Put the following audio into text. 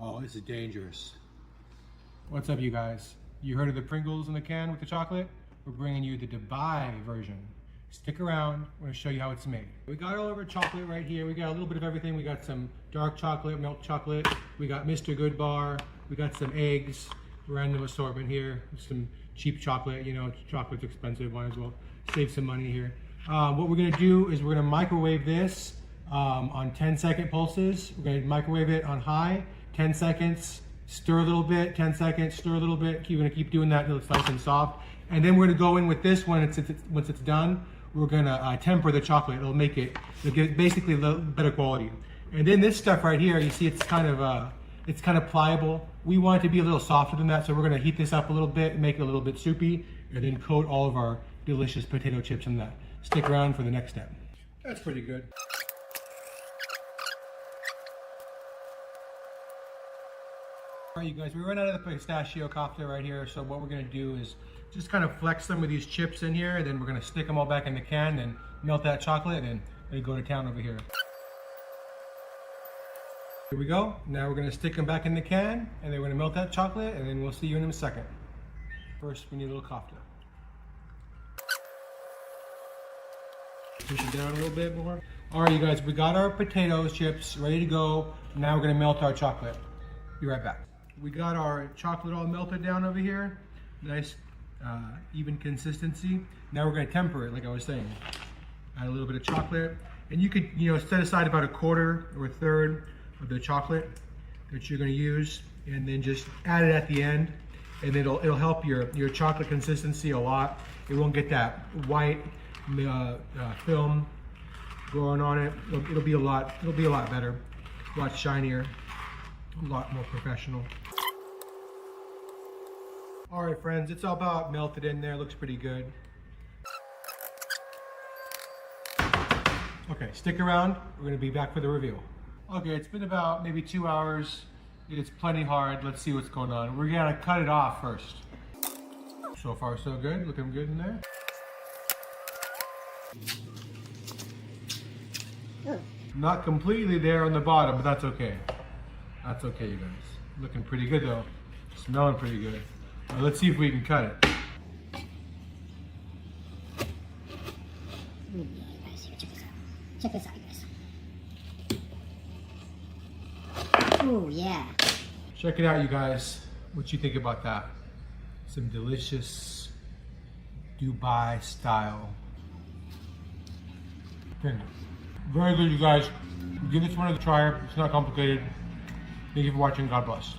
Oh, this is dangerous. What's up, you guys? You heard of the Pringles in the can with the chocolate? We're bringing you the Dubai version. Stick around, we're gonna show you how it's made. We got all of our chocolate right here. We got a little bit of everything. We got some dark chocolate, milk chocolate. We got Mr. Good Bar. We got some eggs, random assortment here. Some cheap chocolate, you know, chocolate's expensive, might as well save some money here. What we're gonna do is we're gonna microwave this on 10-second pulses. We're gonna microwave it on high, 10 seconds, stir a little bit, 10 seconds, stir a little bit. We're gonna keep doing that until it's nice and soft. And then we're gonna go in with this one, once it's done, we're gonna temper the chocolate. It'll give basically a little better quality. And then this stuff right here, you see it's kind of pliable. We want it to be a little softer than that, so we're gonna heat this up a little bit, make it a little bit soupy, and then coat all of our delicious potato chips in that. Stick around for the next step. That's pretty good. All right, you guys, we ran out of the pistachio kafta right here, so what we're gonna do is just kind of flex some of these chips in here, and then we're gonna stick them all back in the can, and melt that chocolate, and then go to town over here. Here we go. Now we're gonna stick them back in the can, and then we're gonna melt that chocolate, and then we'll see you in a second. First, we need a little kafta. Push it down a little bit more. All right, you guys, we got our potato chips ready to go. Now we're gonna melt our chocolate. Be right back. We got our chocolate all melted down over here. Nice, even consistency. Now we're gonna temper it, like I was saying. Add a little bit of chocolate. And you could, set aside about a quarter or a third of the chocolate that you're gonna use, and then just add it at the end. And it'll help your chocolate consistency a lot. It won't get that white film growing on it. It'll be a lot better, a lot shinier, a lot more professional. All right, friends, it's all about melted in there. Looks pretty good. Okay, stick around. We're gonna be back for the reveal. Okay, it's been about maybe 2 hours. It's plenty hard. Let's see what's going on. We're gonna cut it off first. So far, so good. Looking good in there. Not completely there on the bottom, but that's okay. That's okay, you guys. Looking pretty good though. Smelling pretty good. Let's see if we can cut it. Ooh, yeah, guys, here, check this out, guys. Ooh, yeah. Check it out, you guys. What you think about that? Some delicious Dubai style Pringles. Very good, you guys. Give this one a try. It's not complicated. Thank you for watching. God bless.